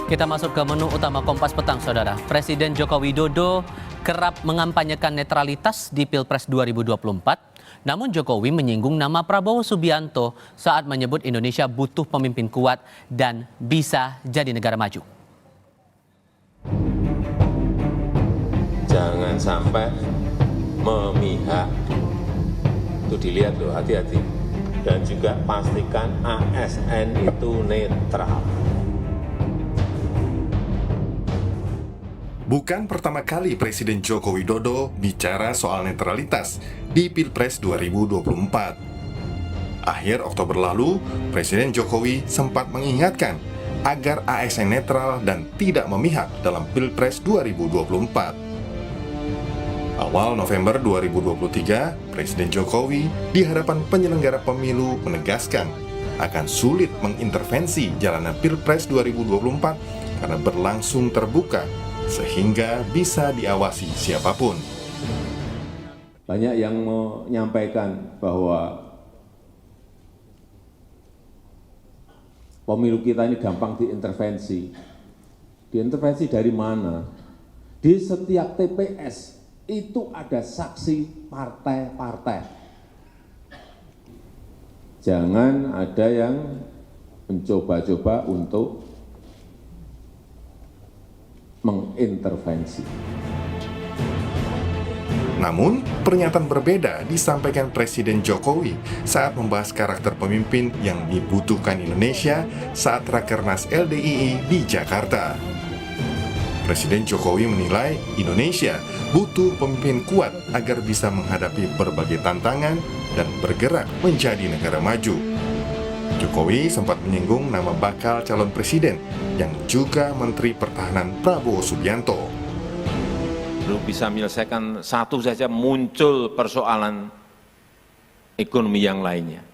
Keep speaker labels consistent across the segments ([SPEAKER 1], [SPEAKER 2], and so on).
[SPEAKER 1] Kita masuk ke menu utama Kompas Petang, Saudara. Presiden Joko Widodo kerap mengampanyekan netralitas di Pilpres 2024. Namun Jokowi menyinggung nama Prabowo Subianto saat menyebut Indonesia butuh pemimpin kuat dan bisa jadi negara maju.
[SPEAKER 2] Jangan sampai memihak. Itu dilihat loh, hati-hati. Dan juga pastikan ASN itu netral.
[SPEAKER 3] Bukan pertama kali Presiden Joko Widodo bicara soal netralitas di Pilpres 2024. Akhir Oktober lalu, Presiden Jokowi sempat mengingatkan agar ASN netral dan tidak memihak dalam Pilpres 2024. Awal November 2023, Presiden Jokowi di hadapan penyelenggara pemilu menegaskan akan sulit mengintervensi jalanan Pilpres 2024 karena berlangsung terbuka sehingga bisa diawasi siapapun.
[SPEAKER 2] Banyak yang menyampaikan bahwa pemilu kita ini gampang diintervensi. Diintervensi dari mana? Di setiap TPS itu ada saksi partai-partai. Jangan ada yang mencoba-coba untuk mengintervensi.
[SPEAKER 3] Namun, pernyataan berbeda disampaikan Presiden Jokowi saat membahas karakter pemimpin yang dibutuhkan Indonesia saat Rakernas LDII di Jakarta. Presiden Jokowi menilai Indonesia butuh pemimpin kuat agar bisa menghadapi berbagai tantangan dan bergerak menjadi negara maju. Jokowi sempat menyinggung nama bakal calon presiden yang juga Menteri Pertahanan Prabowo Subianto.
[SPEAKER 2] Belum bisa menyelesaikan satu saja muncul persoalan ekonomi yang lainnya.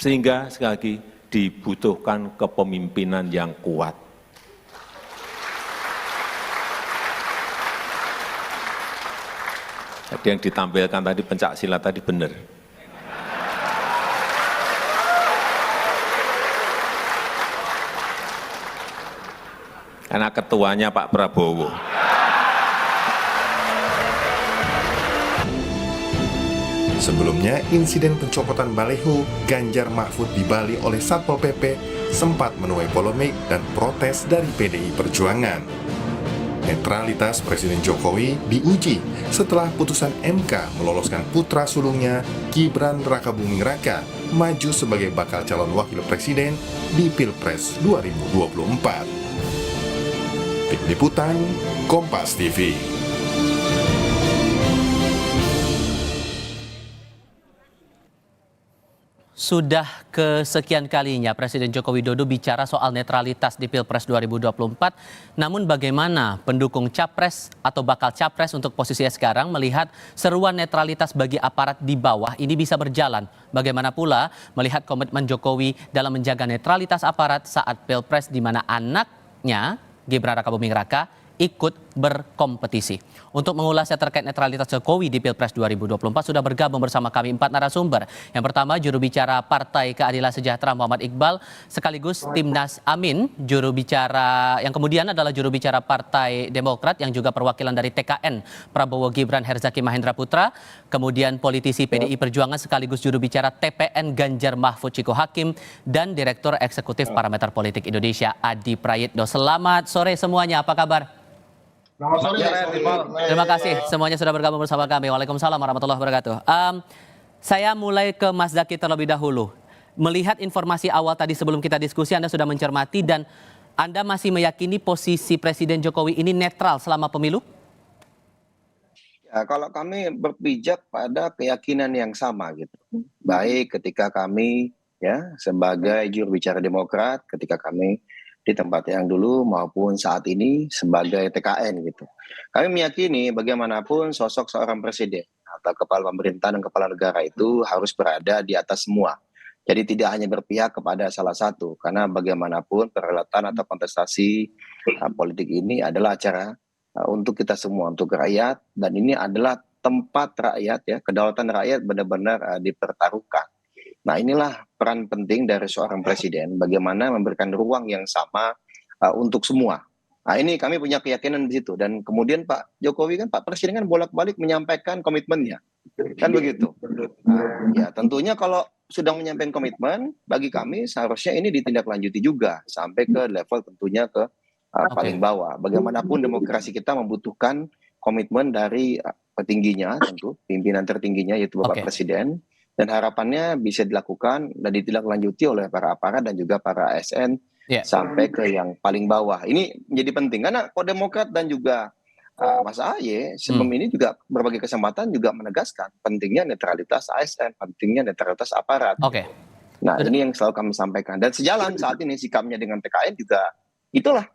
[SPEAKER 2] Sehingga sekali lagi dibutuhkan kepemimpinan yang kuat. Jadi yang ditampilkan tadi pencak silat tadi benar. Karena ketuanya Pak Prabowo.
[SPEAKER 3] Sebelumnya, insiden pencopotan baliho Ganjar Mahfud di Bali oleh Satpol PP sempat menuai polemik dan protes dari PDI Perjuangan. Netralitas Presiden Jokowi diuji setelah putusan MK meloloskan putra sulungnya Gibran Rakabuming Raka maju sebagai bakal calon wakil presiden di Pilpres 2024. Tim Liputan, Kompas TV.
[SPEAKER 1] Sudah kesekian kalinya Presiden Joko Widodo bicara soal netralitas di Pilpres 2024. Namun bagaimana pendukung capres atau bakal capres untuk posisinya sekarang melihat seruan netralitas bagi aparat di bawah ini bisa berjalan? Bagaimana pula melihat komitmen Jokowi dalam menjaga netralitas aparat saat Pilpres di mana anaknya Gibran Rakabuming Raka ikut berkompetisi. Untuk mengulasnya terkait netralitas Jokowi di Pilpres 2024 sudah bergabung bersama kami 4 narasumber. Yang pertama juru bicara Partai Keadilan Sejahtera Muhammad Iqbal sekaligus Timnas Amin, juru bicara yang kemudian adalah juru bicara Partai Demokrat yang juga perwakilan dari TKN Prabowo Gibran Herzaki Mahendra Putra, kemudian politisi PDI Perjuangan sekaligus juru bicara TPN Ganjar Mahfud Ciko Hakim dan Direktur Eksekutif Parameter Politik Indonesia Adi Prayitno. Selamat sore semuanya, apa kabar?
[SPEAKER 4] Selamat sore,
[SPEAKER 1] Terima kasih semuanya sudah bergabung bersama kami. Waalaikumsalam warahmatullahi wabarakatuh. Saya mulai ke Mas Zaky terlebih dahulu. Melihat informasi awal tadi sebelum kita diskusi, Anda sudah mencermati dan Anda masih meyakini posisi Presiden Jokowi ini netral selama pemilu?
[SPEAKER 4] Ya, kalau kami berpijak pada keyakinan yang sama gitu. Baik ketika kami ya sebagai juru bicara Demokrat, ketika kami di tempat yang dulu maupun saat ini sebagai TKN gitu. Kami meyakini bagaimanapun sosok seorang presiden atau kepala pemerintahan dan kepala negara itu harus berada di atas semua. Jadi tidak hanya berpihak kepada salah satu, karena bagaimanapun perhelatan atau kontestasi politik ini adalah acara untuk kita semua, untuk rakyat, dan ini adalah tempat rakyat ya, kedaulatan rakyat benar-benar dipertaruhkan. Nah, inilah peran penting dari seorang presiden, bagaimana memberikan ruang yang sama untuk semua. Nah, ini kami punya keyakinan di situ. Dan kemudian Pak Jokowi kan, Pak Presiden kan bolak-balik menyampaikan komitmennya. Kan begitu. Nah, ya tentunya kalau sudah menyampaikan komitmen, bagi kami seharusnya ini ditindaklanjuti juga sampai ke level tentunya ke paling bawah. Bagaimanapun demokrasi kita membutuhkan komitmen dari petingginya, tentu pimpinan tertingginya yaitu Bapak Presiden, dan harapannya bisa dilakukan dan ditindaklanjuti oleh para aparat dan juga para ASN sampai ke yang paling bawah. Ini menjadi penting karena kok Demokrat dan juga Mas Ahaye sebelum ini juga berbagai kesempatan juga menegaskan pentingnya netralitas ASN, pentingnya netralitas aparat. Nah, ini yang selalu kami sampaikan. Dan sejalan saat ini sikapnya dengan TKN juga itulah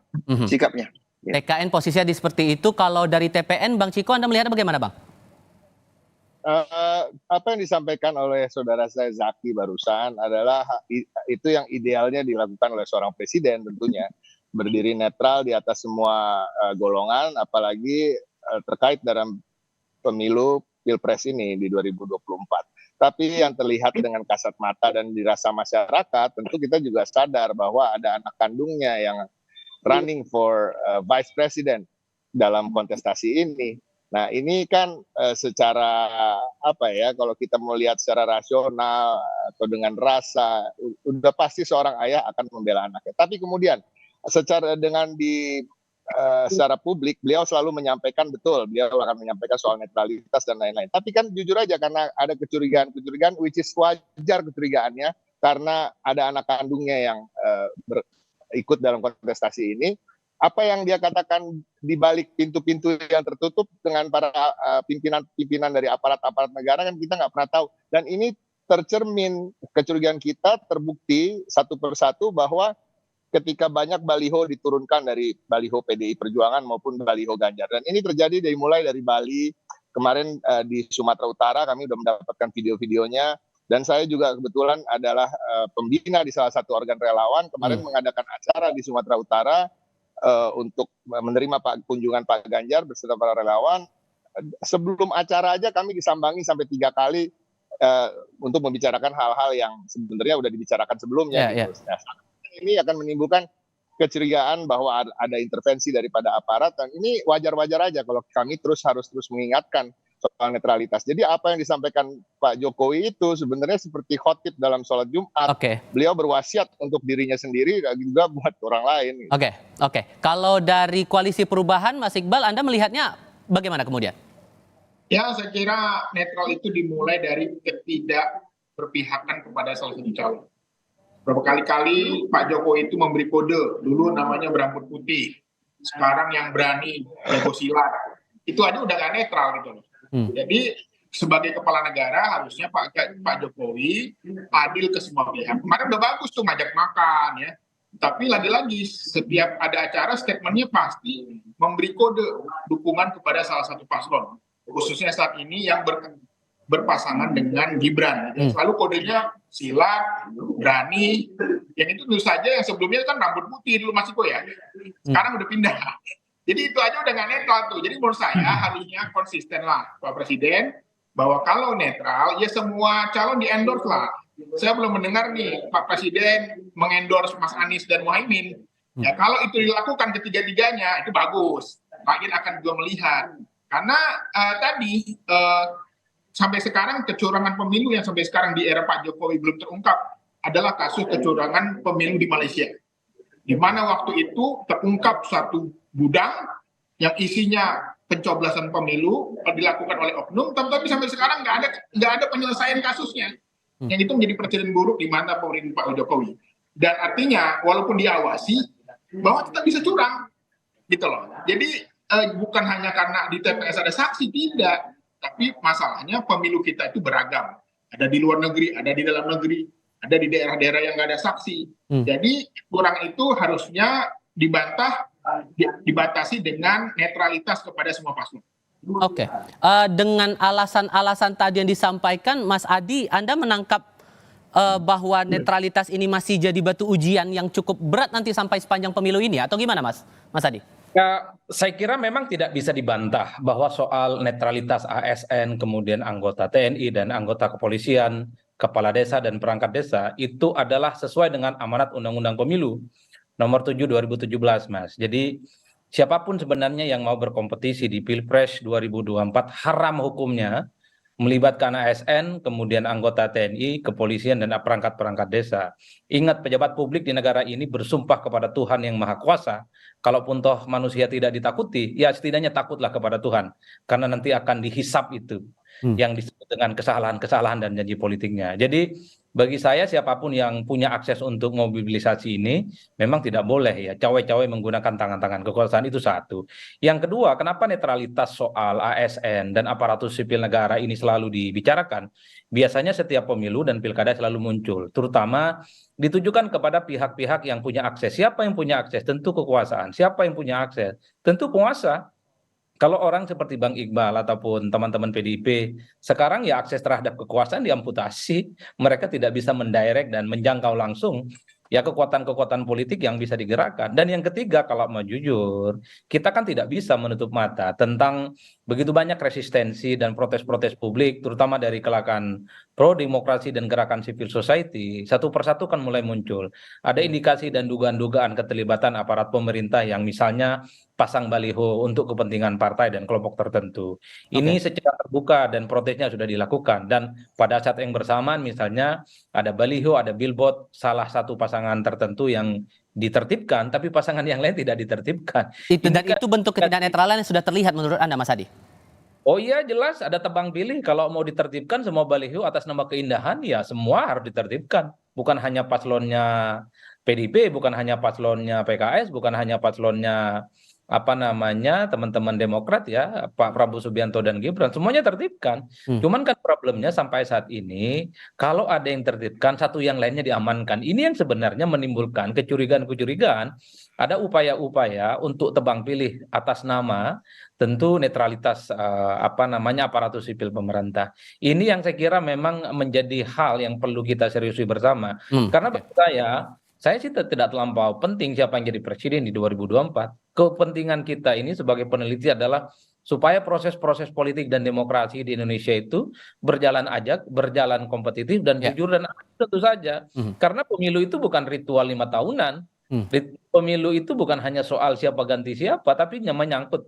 [SPEAKER 4] sikapnya.
[SPEAKER 1] TKN posisinya seperti itu. Kalau dari TPN, Bang Ciko, Anda melihatnya bagaimana, Bang?
[SPEAKER 5] Apa yang disampaikan oleh saudara saya Zaki barusan adalah itu yang idealnya dilakukan oleh seorang presiden tentunya. Berdiri netral di atas semua golongan, apalagi terkait dalam pemilu Pilpres ini di 2024. Tapi yang terlihat dengan kasat mata dan dirasa masyarakat, tentu kita juga sadar bahwa ada anak kandungnya yang running for Vice President dalam kontestasi ini. Nah, ini kan secara apa ya, kalau kita mau lihat secara rasional atau dengan rasa, udah pasti seorang ayah akan membela anaknya. Tapi kemudian secara secara publik beliau selalu menyampaikan betul, beliau akan menyampaikan soal netralitas dan lain-lain. Tapi kan jujur aja karena ada kecurigaan which is wajar kecurigaannya karena ada anak kandungnya yang ikut dalam kontestasi ini. Apa yang dia katakan di balik pintu-pintu yang tertutup dengan para pimpinan dari aparat-aparat negara kan kita nggak pernah tahu. Dan ini tercermin kecurigaan kita terbukti satu persatu bahwa ketika banyak baliho diturunkan dari baliho PDI Perjuangan maupun baliho Ganjar. Dan ini terjadi mulai dari Bali, kemarin di Sumatera Utara kami sudah mendapatkan video-videonya. Dan saya juga kebetulan adalah pembina di salah satu organ relawan, kemarin mengadakan acara di Sumatera Utara untuk menerima kunjungan Pak Ganjar beserta para relawan. Sebelum acara aja kami disambangi sampai 3 kali untuk membicarakan hal-hal yang sebenarnya sudah dibicarakan sebelumnya. Ini akan menimbulkan kecurigaan bahwa ada intervensi daripada aparat, dan ini wajar-wajar aja kalau kami harus terus mengingatkan soal netralitas. Jadi apa yang disampaikan Pak Jokowi itu sebenarnya seperti khotib dalam sholat Jumat. Beliau berwasiat untuk dirinya sendiri dan juga buat orang lain.
[SPEAKER 1] Kalau dari Koalisi Perubahan, Mas Iqbal, Anda melihatnya bagaimana kemudian?
[SPEAKER 6] Ya, saya kira netral itu dimulai dari ketidakberpihakan kepada salah satu calon. Berapa kali-kali Pak Jokowi itu memberi kode, dulu namanya berambut putih, sekarang yang berani jago silat. Itu aja udah gak netral gitu loh. Jadi sebagai kepala negara harusnya Pak Jokowi adil ke semua pihak. Kemarin udah bagus tuh ngajak makan ya. Tapi lagi-lagi setiap ada acara statementnya pasti memberi kode dukungan kepada salah satu paslon. Khususnya saat ini yang berpasangan dengan Gibran. Selalu kodenya silat, berani. Yang itu tentu saja yang sebelumnya kan rambut putih dulu Mas Iko ya. Sekarang udah pindah. Jadi itu aja udah nggak netral tuh. Jadi menurut saya harusnya konsisten lah Pak Presiden bahwa kalau netral ya semua calon di-endorse lah. Saya belum mendengar nih Pak Presiden mengendorse Mas Anies dan Muhaimin. Ya kalau itu dilakukan ketiga-tiganya itu bagus. Rakyat akan juga melihat. Karena tadi sampai sekarang kecurangan pemilu yang sampai sekarang di era Pak Jokowi belum terungkap adalah kasus kecurangan pemilu di Malaysia. Di mana waktu itu terungkap satu gudang yang isinya pencoblosan pemilu dilakukan oleh oknum, tapi sampai sekarang nggak ada penyelesaian kasusnya. Yang itu menjadi presiden buruk di mana pemerintah Pak Jokowi. Dan artinya walaupun diawasi bahwa tetap bisa curang, gitu loh. Jadi bukan hanya karena di TPS ada saksi, tidak, tapi masalahnya pemilu kita itu beragam. Ada di luar negeri, ada di dalam negeri, ada di daerah-daerah yang nggak ada saksi. Jadi kurang itu harusnya dibatasi dengan netralitas kepada semua paslon.
[SPEAKER 1] Dengan alasan-alasan tadi yang disampaikan, Mas Adi, Anda menangkap bahwa netralitas ini masih jadi batu ujian yang cukup berat nanti sampai sepanjang pemilu ini, atau gimana, Mas Adi?
[SPEAKER 7] Ya, saya kira memang tidak bisa dibantah bahwa soal netralitas ASN, kemudian anggota TNI dan anggota kepolisian, kepala desa dan perangkat desa itu adalah sesuai dengan amanat Undang-Undang Pemilu nomor 7 2017, Mas. Jadi siapapun sebenarnya yang mau berkompetisi di Pilpres 2024 haram hukumnya melibatkan ASN, kemudian anggota TNI, kepolisian, dan perangkat-perangkat desa. Ingat, pejabat publik di negara ini bersumpah kepada Tuhan yang Maha Kuasa. Kalaupun toh manusia tidak ditakuti, ya setidaknya takutlah kepada Tuhan. Karena nanti akan dihisap itu, yang disebut dengan kesalahan-kesalahan dan janji politiknya. Jadi bagi saya siapapun yang punya akses untuk mobilisasi ini memang tidak boleh ya cawe-cawe menggunakan tangan-tangan kekuasaan, itu satu. Yang kedua, kenapa netralitas soal ASN dan aparatur sipil negara ini selalu dibicarakan? Biasanya setiap pemilu dan pilkada selalu muncul, terutama ditujukan kepada pihak-pihak yang punya akses. Siapa yang punya akses? Tentu kekuasaan. Siapa yang punya akses? Tentu penguasa. Kalau orang seperti Bang Iqbal ataupun teman-teman PDIP, sekarang ya akses terhadap kekuasaan diamputasi, mereka tidak bisa mendirect dan menjangkau langsung ya kekuatan-kekuatan politik yang bisa digerakkan. Dan yang ketiga, kalau mau jujur, kita kan tidak bisa menutup mata tentang begitu banyak resistensi dan protes-protes publik, terutama dari kalangan pro demokrasi dan gerakan civil society. Satu persatu kan mulai muncul. Ada indikasi dan dugaan-dugaan keterlibatan aparat pemerintah yang misalnya pasang baliho untuk kepentingan partai dan kelompok tertentu. Ini secara terbuka dan protesnya sudah dilakukan. Dan pada saat yang bersamaan misalnya ada baliho, ada billboard, salah satu pasangan tertentu yang ditertibkan, tapi pasangan yang lain tidak ditertibkan.
[SPEAKER 1] Dan itu bentuk ketidaknetralan yang sudah terlihat menurut Anda, Mas Adi?
[SPEAKER 7] Oh iya, jelas ada tebang pilih. Kalau mau ditertibkan semua baliho atas nama keindahan, ya semua harus ditertibkan. Bukan hanya paslonnya PDIP, bukan hanya paslonnya PKS, bukan hanya paslonnya teman-teman Demokrat ya, Pak Prabowo Subianto dan Gibran, semuanya tertibkan. Cuman kan problemnya sampai saat ini kalau ada yang tertibkan, satu yang lainnya diamankan. Ini yang sebenarnya menimbulkan kecurigaan-kecurigaan. Ada upaya-upaya untuk tebang pilih atas nama tentu netralitas aparatur sipil pemerintah. Ini yang saya kira memang menjadi hal yang perlu kita seriusi bersama. Karena bagi saya sih tidak terlampau penting siapa yang jadi presiden di 2024. Kepentingan kita ini sebagai peneliti adalah supaya proses-proses politik dan demokrasi di Indonesia itu berjalan ajak, berjalan kompetitif dan jujur dan adil tentu saja. Karena pemilu itu bukan ritual 5 tahunan. Pemilu itu bukan hanya soal siapa ganti siapa, tapi menyangkut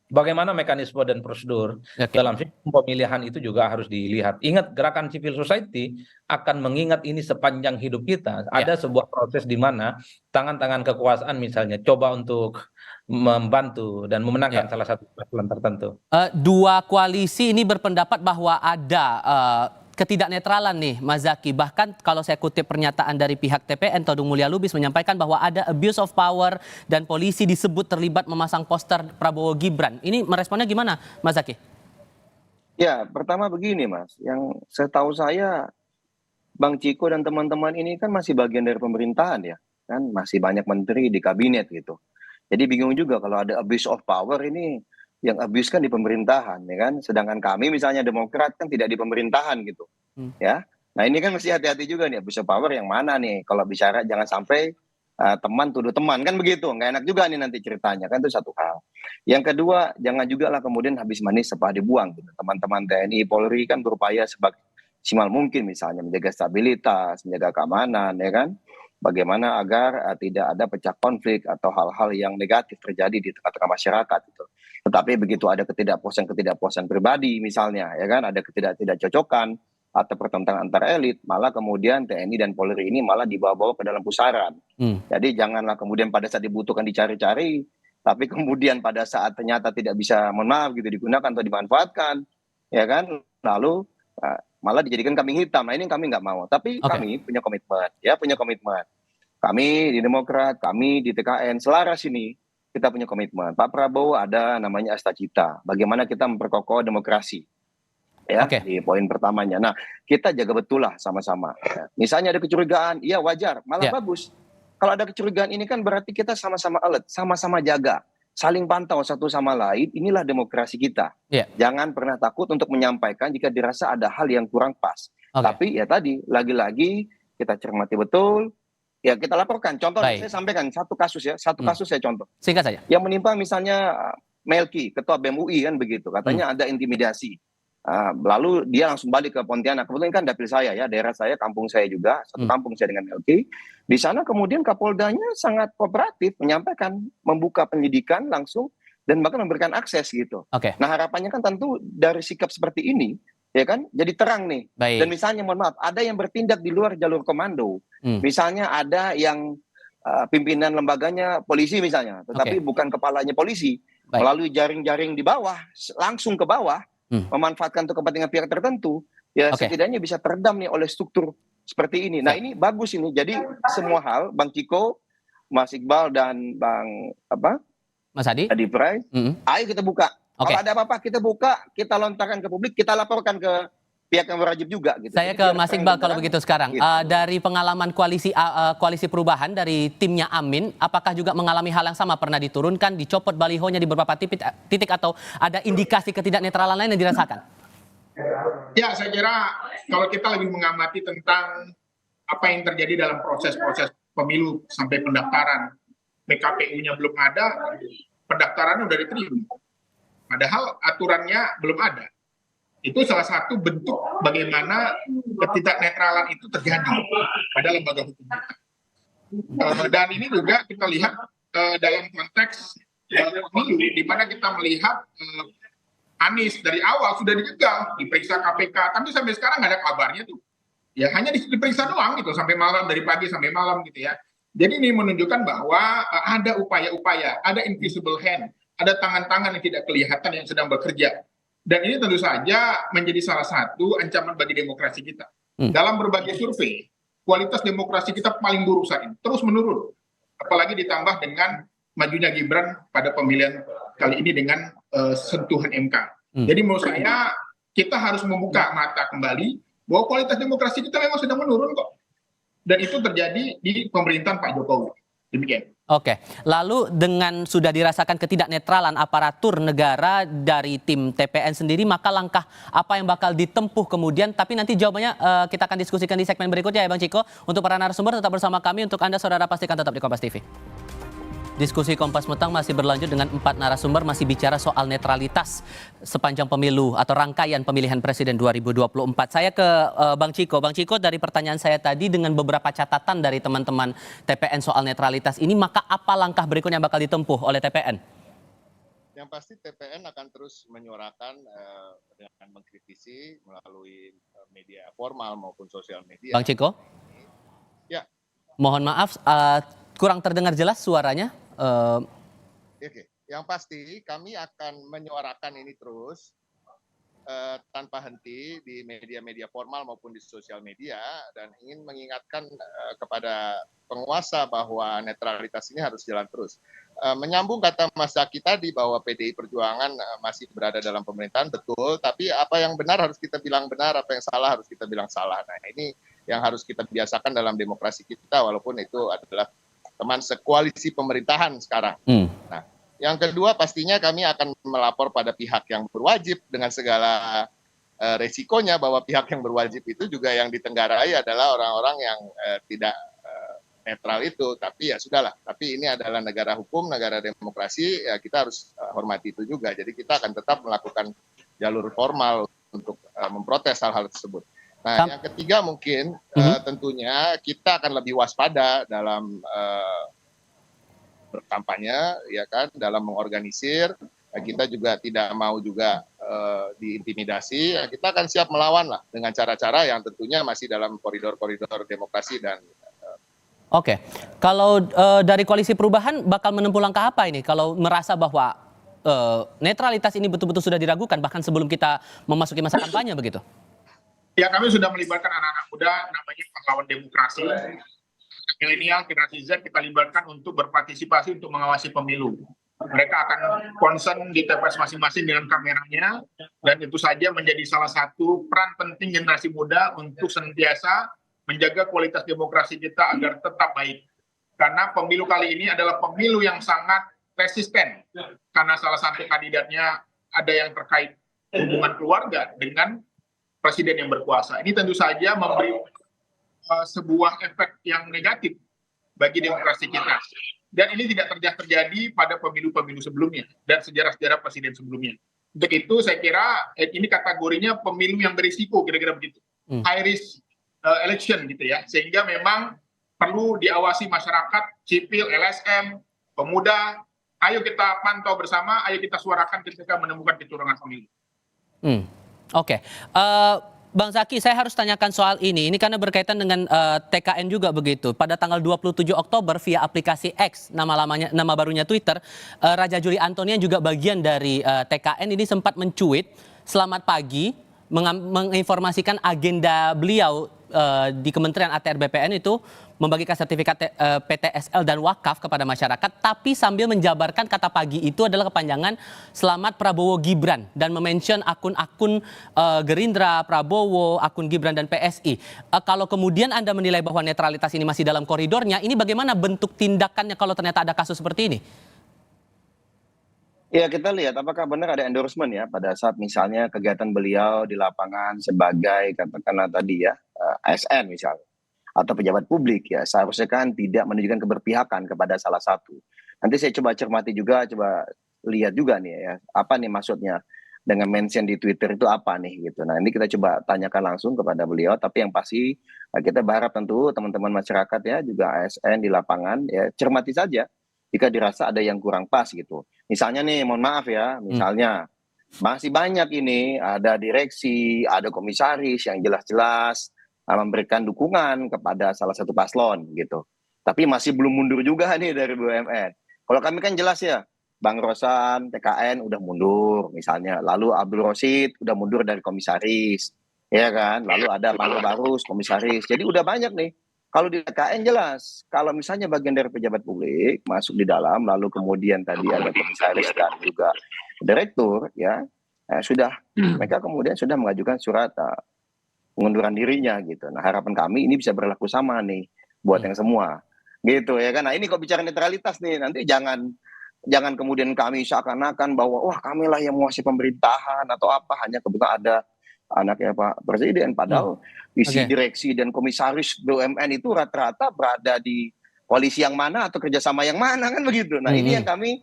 [SPEAKER 7] bagaimana mekanisme dan prosedur dalam sistem pemilihan itu juga harus dilihat. Ingat, gerakan civil society akan mengingat ini sepanjang hidup kita. Ada sebuah proses di mana tangan-tangan kekuasaan misalnya coba untuk membantu dan memenangkan salah satu paslon tertentu.
[SPEAKER 1] Dua koalisi ini berpendapat bahwa ada ketidaknetralan nih, Mas Zaky. Bahkan kalau saya kutip pernyataan dari pihak TPN, Todung Mulya Lubis menyampaikan bahwa ada abuse of power dan polisi disebut terlibat memasang poster Prabowo Gibran. Ini meresponnya gimana, Mas Zaky?
[SPEAKER 4] Ya, pertama begini Mas, yang setahu saya Bang Ciko dan teman-teman ini kan masih bagian dari pemerintahan ya, kan masih banyak menteri di kabinet gitu. Jadi bingung juga kalau ada abuse of power ini, yang abuse kan di pemerintahan ya kan, sedangkan kami misalnya Demokrat kan tidak di pemerintahan gitu ya. Nah ini kan mesti hati-hati juga nih, abuse of power yang mana nih kalau bicara, jangan sampai teman tuduh teman kan begitu, nggak enak juga nih nanti ceritanya kan, itu satu hal. Yang kedua, jangan juga lah kemudian habis manis sepah dibuang gitu. Teman-teman TNI Polri kan berupaya semaksimal mungkin misalnya menjaga stabilitas, menjaga keamanan ya kan, bagaimana agar tidak ada pecah konflik atau hal-hal yang negatif terjadi di tengah-tengah masyarakat gitu. Tetapi begitu ada ketidakpuasan pribadi misalnya ya kan, ada ketidakcocokan atau pertentangan antar elit, malah kemudian TNI dan Polri ini malah dibawa-bawa ke dalam pusaran. Jadi janganlah kemudian pada saat dibutuhkan dicari-cari, tapi kemudian pada saat ternyata tidak bisa, mohon maaf gitu, digunakan atau dimanfaatkan ya kan, lalu malah dijadikan kambing hitam. Nah ini kami nggak mau, tapi kami punya komitmen ya, kami di Demokrat, kami di TKN selaras ini kita punya komitmen. Pak Prabowo ada namanya Asta Cita, bagaimana kita memperkokoh demokrasi ya, di poin pertamanya. Nah kita jaga betul lah sama-sama ya. Misalnya ada kecurigaan, iya wajar, malah bagus. Kalau ada kecurigaan ini kan berarti kita sama-sama alert, sama-sama jaga, saling pantau satu sama lain. Inilah demokrasi kita. Jangan pernah takut untuk menyampaikan jika dirasa ada hal yang kurang pas. Tapi ya tadi, lagi-lagi kita cermati betul, ya kita laporkan. Contoh saya sampaikan satu kasus ya, kasus saya contoh.
[SPEAKER 1] Singkat saja.
[SPEAKER 4] Yang menimpa misalnya Melki, Ketua BEM UI kan begitu, katanya ada intimidasi. Lalu dia langsung balik ke Pontianak. Kebetulan kan dapil saya ya, daerah saya, kampung saya juga, satu kampung saya dengan LK. Di sana kemudian Kapoldanya sangat kooperatif, menyampaikan, membuka penyidikan langsung, dan bahkan memberikan akses gitu.
[SPEAKER 1] Oke.
[SPEAKER 4] Nah harapannya kan tentu dari sikap seperti ini, ya kan, jadi terang nih.
[SPEAKER 1] Baik.
[SPEAKER 4] Dan misalnya, mohon maaf, ada yang bertindak di luar jalur komando. Misalnya ada yang pimpinan lembaganya polisi misalnya, tetapi bukan kepalanya polisi.
[SPEAKER 1] Baik.
[SPEAKER 4] Melalui jaring-jaring di bawah, langsung ke bawah, memanfaatkan untuk kepentingan pihak tertentu, ya setidaknya bisa teredam nih oleh struktur seperti ini. Nah ini bagus ini. Jadi semua hal, Bang Ciko, Mas Iqbal dan Bang
[SPEAKER 1] Mas Adi?
[SPEAKER 4] Adi Pray, ayo kita buka. Kalau ada apa-apa kita buka, kita lontarkan ke publik, kita laporkan ke pihak yang berwajib juga. Gitu.
[SPEAKER 1] Saya ke Mas Iqbal kalau begitu sekarang.
[SPEAKER 4] Gitu.
[SPEAKER 1] Dari pengalaman koalisi perubahan dari timnya Amin, apakah juga mengalami hal yang sama? Pernah diturunkan, dicopot balihonya di beberapa titik atau ada indikasi ketidaknetralan lain yang dirasakan?
[SPEAKER 6] Ya, saya kira kalau kita lebih mengamati tentang apa yang terjadi dalam proses-proses pemilu sampai pendaftaran, PKPU-nya belum ada, pendaftarannya sudah diterima. Padahal aturannya belum ada. Itu salah satu bentuk bagaimana ketidaknetralan itu terjadi pada lembaga hukum kita. Dan ini juga kita lihat dalam konteks pemilu, di mana kita melihat Anies dari awal sudah dijegal, diperiksa KPK, tapi sampai sekarang nggak ada kabarnya tuh. Ya hanya diperiksa doang gitu sampai malam, dari pagi sampai malam gitu ya. Jadi ini menunjukkan bahwa ada upaya-upaya, ada invisible hand, ada tangan-tangan yang tidak kelihatan yang sedang bekerja. Dan ini tentu saja menjadi salah satu ancaman bagi demokrasi kita. Dalam berbagai survei, kualitas demokrasi kita paling buruk saat ini, terus menurun. Apalagi ditambah dengan majunya Gibran pada pemilihan kali ini dengan sentuhan MK. Jadi menurut saya, kita harus membuka mata kembali bahwa kualitas demokrasi kita memang sedang menurun kok. Dan itu terjadi di pemerintahan Pak Jokowi. Demikian.
[SPEAKER 1] Oke, lalu dengan sudah dirasakan ketidaknetralan aparatur negara dari tim TPN sendiri, maka langkah apa yang bakal ditempuh kemudian? Tapi nanti jawabannya kita akan diskusikan di segmen berikutnya ya Bang Ciko. Untuk para narasumber tetap bersama kami, untuk Anda saudara pastikan tetap di Kompas TV. Diskusi Kompas Petang masih berlanjut dengan 4 narasumber, masih bicara soal netralitas sepanjang pemilu atau rangkaian pemilihan presiden 2024. Saya ke Bang Ciko. Bang Ciko, dari pertanyaan saya tadi dengan beberapa catatan dari teman-teman TPN soal netralitas ini, maka apa langkah berikutnya yang bakal ditempuh oleh TPN?
[SPEAKER 5] Yang pasti TPN akan terus menyuarakan dengan mengkritisi melalui media formal maupun sosial media.
[SPEAKER 1] Bang Ciko?
[SPEAKER 5] Ya.
[SPEAKER 1] Mohon maaf, kurang terdengar jelas suaranya.
[SPEAKER 5] Oke. Yang pasti kami akan menyuarakan ini terus tanpa henti di media-media formal maupun di sosial media, dan ingin mengingatkan kepada penguasa bahwa netralitas ini harus jalan terus. Menyambung kata Mas Zaki tadi bahwa PDI Perjuangan masih berada dalam pemerintahan, betul, tapi apa yang benar harus kita bilang benar, apa yang salah harus kita bilang salah. Nah ini yang harus kita biasakan dalam demokrasi kita, walaupun itu adalah teman sekoalisi pemerintahan sekarang. Nah, yang kedua pastinya kami akan melapor pada pihak yang berwajib dengan segala resikonya, bahwa pihak yang berwajib itu juga yang ditenggarai adalah orang-orang yang tidak netral itu. Tapi ya sudahlah, tapi ini adalah negara hukum, negara demokrasi, ya kita harus hormati itu juga. Jadi kita akan tetap melakukan jalur formal untuk memprotes hal-hal tersebut. Nah, yang ketiga mungkin tentunya kita akan lebih waspada dalam berkampanye, ya kan, dalam mengorganisir. Kita juga tidak mau juga diintimidasi. Kita akan siap melawan lah dengan cara-cara yang tentunya masih dalam koridor-koridor demokrasi dan.
[SPEAKER 1] Oke, kalau dari koalisi perubahan bakal menempuh langkah apa ini? Kalau merasa bahwa netralitas ini betul-betul sudah diragukan bahkan sebelum kita memasuki masa kampanye begitu?
[SPEAKER 6] Ya, kami sudah melibatkan anak-anak muda, namanya pahlawan demokrasi. Milenial, generasi Z kita libatkan untuk berpartisipasi untuk mengawasi pemilu. Mereka akan concern di TPS masing-masing dengan kameranya, dan itu saja menjadi salah satu peran penting generasi muda untuk senantiasa menjaga kualitas demokrasi kita agar tetap baik. Karena pemilu kali ini adalah pemilu yang sangat resisten, karena salah satu kandidatnya ada yang terkait hubungan keluarga dengan presiden yang berkuasa. Ini tentu saja memberi sebuah efek yang negatif bagi demokrasi kita. Dan ini tidak terjadi pada pemilu-pemilu sebelumnya dan sejarah-sejarah presiden sebelumnya. Untuk itu saya kira ini kategorinya pemilu yang berisiko, kira-kira begitu. High risk election gitu ya. Sehingga memang perlu diawasi masyarakat, sipil, LSM, pemuda. Ayo kita pantau bersama, ayo kita suarakan ketika menemukan kecurangan pemilu.
[SPEAKER 1] Oke. Bang Zaky, saya harus tanyakan soal ini. Ini karena berkaitan dengan TKN juga begitu. Pada tanggal 27 Oktober via aplikasi X, nama barunya Twitter, Raja Juli Antonian juga bagian dari TKN ini sempat mencuit selamat pagi, menginformasikan agenda beliau di Kementerian ATR BPN itu membagikan sertifikat PTSL dan wakaf kepada masyarakat, tapi sambil menjabarkan kata pagi itu adalah kepanjangan Selamat Prabowo Gibran dan memention akun-akun Gerindra, Prabowo, akun Gibran dan PSI. Kalau kemudian Anda menilai bahwa netralitas ini masih dalam koridornya, ini bagaimana bentuk tindakannya kalau ternyata ada kasus seperti ini?
[SPEAKER 4] Ya, kita lihat apakah benar ada endorsement ya pada saat misalnya kegiatan beliau di lapangan sebagai katakanlah tadi ya ASN misalnya atau pejabat publik ya, seharusnya kan tidak menunjukkan keberpihakan kepada salah satu. Nanti saya coba cermati juga, coba lihat juga nih ya, apa nih maksudnya dengan mention di Twitter itu apa nih gitu. Nah, ini kita coba tanyakan langsung kepada beliau, tapi yang pasti kita berharap tentu teman-teman masyarakat ya, juga ASN di lapangan ya, cermati saja jika dirasa ada yang kurang pas gitu. Misalnya nih, mohon maaf ya, misalnya masih banyak ini, ada direksi, ada komisaris yang jelas-jelas memberikan dukungan kepada salah satu paslon gitu. Tapi masih belum mundur juga nih dari BUMN. Kalau kami kan jelas ya, Bang Rosan, TKN udah mundur misalnya. Lalu Abdul Rosid udah mundur dari komisaris. Ya kan? Lalu ada Bang Barus, komisaris. Jadi udah banyak nih. Kalau di TKN jelas, kalau misalnya bagian dari pejabat publik masuk di dalam, lalu kemudian tadi ada komisaris dan juga direktur, ya sudah mereka kemudian sudah mengajukan surat pengunduran dirinya gitu. Nah, harapan kami ini bisa berlaku sama nih buat yang semua, gitu ya kan. Nah, ini kok bicara netralitas nih, nanti jangan kemudian kami seakan-akan bahwa wah kamilah yang menguasai pemerintahan atau apa, hanya kebetulan ada anaknya Pak Presiden, padahal isi direksi dan komisaris BUMN itu rata-rata berada di koalisi yang mana atau kerjasama yang mana kan begitu. Nah ini yang kami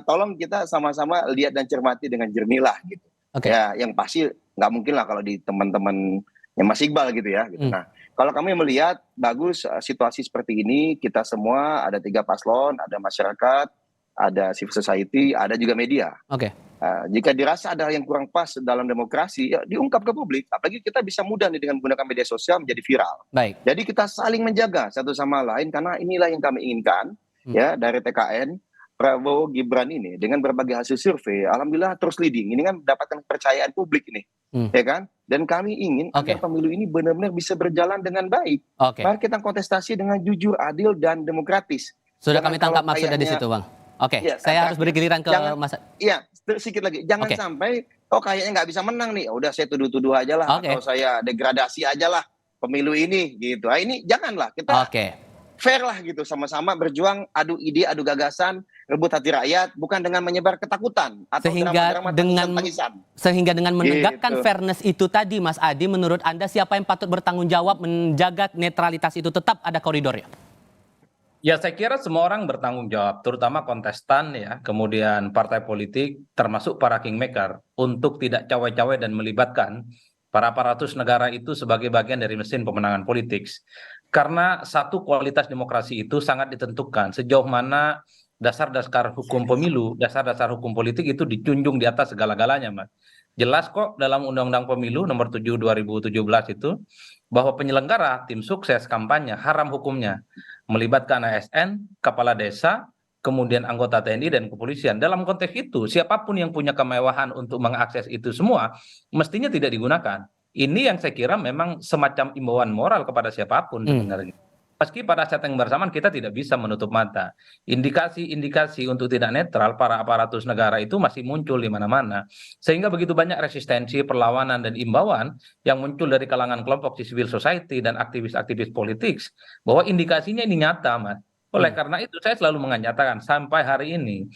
[SPEAKER 4] tolong kita sama-sama lihat dan cermati dengan jernih lah gitu. Ya yang pasti nggak mungkin lah kalau di teman-teman yang Mas Iqbal gitu ya. Gitu. Nah kalau kami melihat bagus situasi seperti ini, kita semua ada 3 paslon, ada masyarakat, ada civil society, ada juga media. Jika dirasa ada yang kurang pas dalam demokrasi, ya diungkap ke publik. Apalagi kita bisa mudah nih dengan menggunakan media sosial menjadi viral. Jadi kita saling menjaga satu sama lain karena inilah yang kami inginkan ya dari TKN Prabowo Gibran ini dengan berbagai hasil survei, alhamdulillah terus leading. Ini kan mendapatkan kepercayaan publik nih, ya kan? Dan kami ingin agar pemilu ini benar-benar bisa berjalan dengan baik. Mari kita kontestasi dengan jujur, adil dan demokratis.
[SPEAKER 1] Sudah kami tangkap maksudnya di situ, Bang. Ya, saya harus beri giliran ke Mas.
[SPEAKER 4] Iya, sedikit lagi. Jangan sampai kayaknya nggak bisa menang nih. Udah saya tuduh-tuduh aja lah, atau saya degradasi aja lah pemilu ini gitu. Nah, ini janganlah kita fair lah gitu, sama-sama berjuang, adu ide, adu gagasan, rebut hati rakyat, bukan dengan menyebar ketakutan atau
[SPEAKER 1] sehingga dengan menegakkan fairness itu tadi, Mas Adi, menurut Anda siapa yang patut bertanggung jawab menjaga netralitas itu tetap ada koridornya?
[SPEAKER 7] Ya saya kira semua orang bertanggung jawab, terutama kontestan ya, kemudian partai politik, termasuk para kingmaker, untuk tidak cawe-cawe dan melibatkan para aparatus negara itu sebagai bagian dari mesin pemenangan politik. Karena satu, kualitas demokrasi itu sangat ditentukan sejauh mana dasar-dasar hukum pemilu, dasar-dasar hukum politik itu dijunjung di atas segala-galanya, Mas. Jelas kok dalam Undang-Undang Pemilu nomor 7 2017 itu bahwa penyelenggara tim sukses kampanye haram hukumnya melibatkan ASN, kepala desa, kemudian anggota TNI dan kepolisian. Dalam konteks itu, siapapun yang punya kemewahan untuk mengakses itu semua mestinya tidak digunakan. Ini yang saya kira memang semacam imbauan moral kepada siapapun sebenarnya. Meski pada saat yang bersamaan kita tidak bisa menutup mata. Indikasi-indikasi untuk tidak netral para aparatus negara itu masih muncul di mana-mana. Sehingga begitu banyak resistensi, perlawanan, dan imbauan yang muncul dari kalangan kelompok civil society dan aktivis-aktivis politik. Bahwa indikasinya ini nyata, Mas. Oleh karena itu saya selalu menyatakan sampai hari ini,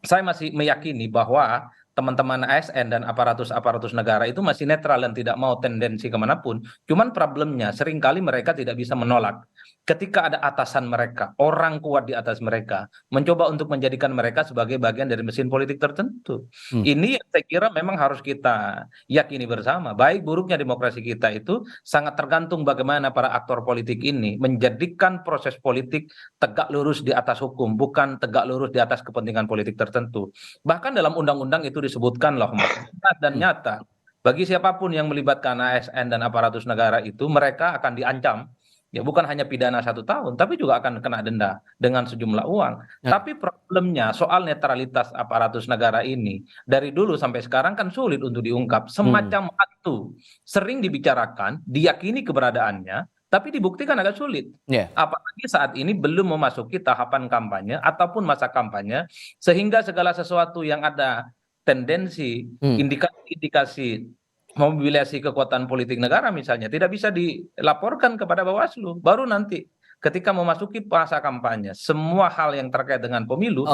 [SPEAKER 7] saya masih meyakini bahwa teman-teman ASN dan aparatus-aparatus negara itu masih netral dan tidak mau tendensi kemanapun. Cuman problemnya seringkali mereka tidak bisa menolak. ketika ada atasan mereka, orang kuat di atas mereka, mencoba untuk menjadikan mereka sebagai bagian dari mesin politik tertentu. Ini yang saya kira memang harus kita yakini bersama. Baik buruknya demokrasi kita itu sangat tergantung bagaimana para aktor politik ini menjadikan proses politik tegak lurus di atas hukum, bukan tegak lurus di atas kepentingan politik tertentu. Bahkan dalam undang-undang itu disebutkan loh, Mas, dan nyata. Bagi siapapun yang melibatkan ASN dan aparatus negara itu, mereka akan diancam. Ya bukan hanya pidana 1 tahun, tapi juga akan kena denda dengan sejumlah uang. Tapi problemnya soal netralitas aparatus negara ini dari dulu sampai sekarang kan sulit untuk diungkap. Semacam itu sering dibicarakan, diyakini keberadaannya, tapi dibuktikan agak sulit. Apalagi saat ini belum memasuki tahapan kampanye ataupun masa kampanye, sehingga segala sesuatu yang ada tendensi, indikasi-indikasi mobilisasi kekuatan politik negara misalnya tidak bisa dilaporkan kepada Bawaslu. Baru nanti ketika memasuki masa kampanye, semua hal yang terkait dengan pemilu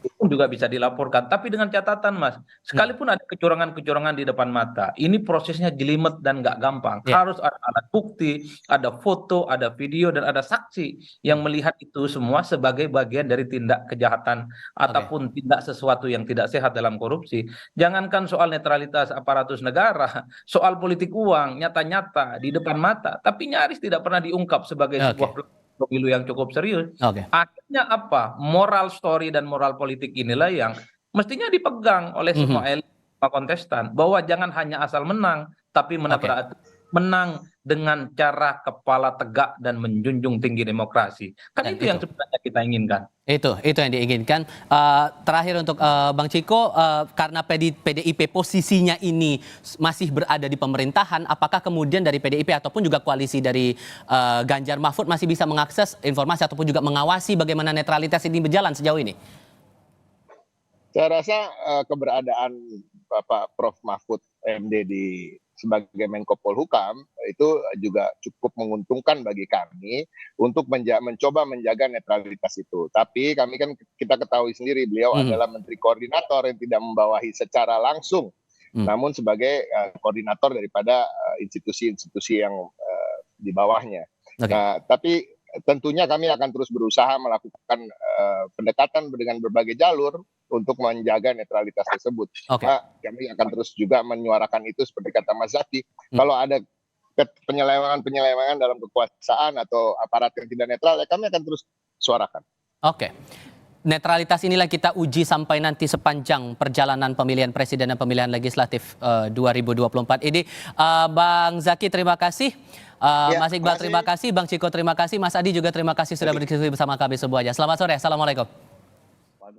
[SPEAKER 7] itu juga bisa dilaporkan. Tapi dengan catatan, Mas, sekalipun ada kecurangan-kecurangan di depan mata, ini prosesnya jelimet dan nggak gampang. Harus ada alat bukti, ada foto, ada video, dan ada saksi yang melihat itu semua sebagai bagian dari tindak kejahatan ataupun tindak sesuatu yang tidak sehat dalam korupsi. Jangankan soal netralitas aparatus negara, soal politik uang nyata-nyata di depan mata, tapi nyaris tidak pernah diungkap sebagai sebuah pemilu yang cukup serius. Akhirnya apa? Moral story dan moral politik inilah yang mestinya dipegang oleh semua elit, semua kontestan, bahwa jangan hanya asal menang, tapi menabrak menang dengan cara kepala tegak dan menjunjung tinggi demokrasi. Kan itu yang sebenarnya kita inginkan.
[SPEAKER 1] Itu yang diinginkan. Terakhir untuk Bang Ciko, karena PDIP posisinya ini masih berada di pemerintahan, apakah kemudian dari PDIP ataupun juga koalisi dari Ganjar Mahfud masih bisa mengakses informasi ataupun juga mengawasi bagaimana netralitas ini berjalan sejauh ini?
[SPEAKER 5] Saya rasa keberadaan Bapak Prof. Mahfud MD sebagai Menko Polhukam itu juga cukup menguntungkan bagi kami untuk mencoba menjaga netralitas itu. Tapi kami kan kita ketahui sendiri beliau adalah Menteri Koordinator yang tidak membawahi secara langsung, namun sebagai koordinator daripada institusi-institusi yang di bawahnya. Nah, tapi tentunya kami akan terus berusaha melakukan pendekatan dengan berbagai jalur untuk menjaga netralitas tersebut. Kami akan terus juga menyuarakan itu seperti kata Mas Zaki. Kalau ada penyelewengan dalam kekuasaan atau aparat yang tidak netral, ya kami akan terus suarakan.
[SPEAKER 1] Netralitas inilah kita uji sampai nanti sepanjang perjalanan pemilihan presiden dan pemilihan legislatif 2024 ini. Bang Zaki terima kasih, Mas Iqbal terima kasih, Bang Ciko terima kasih, Mas Adi juga terima kasih sudah berdiskusi bersama kami semuanya. Selamat sore, assalamualaikum.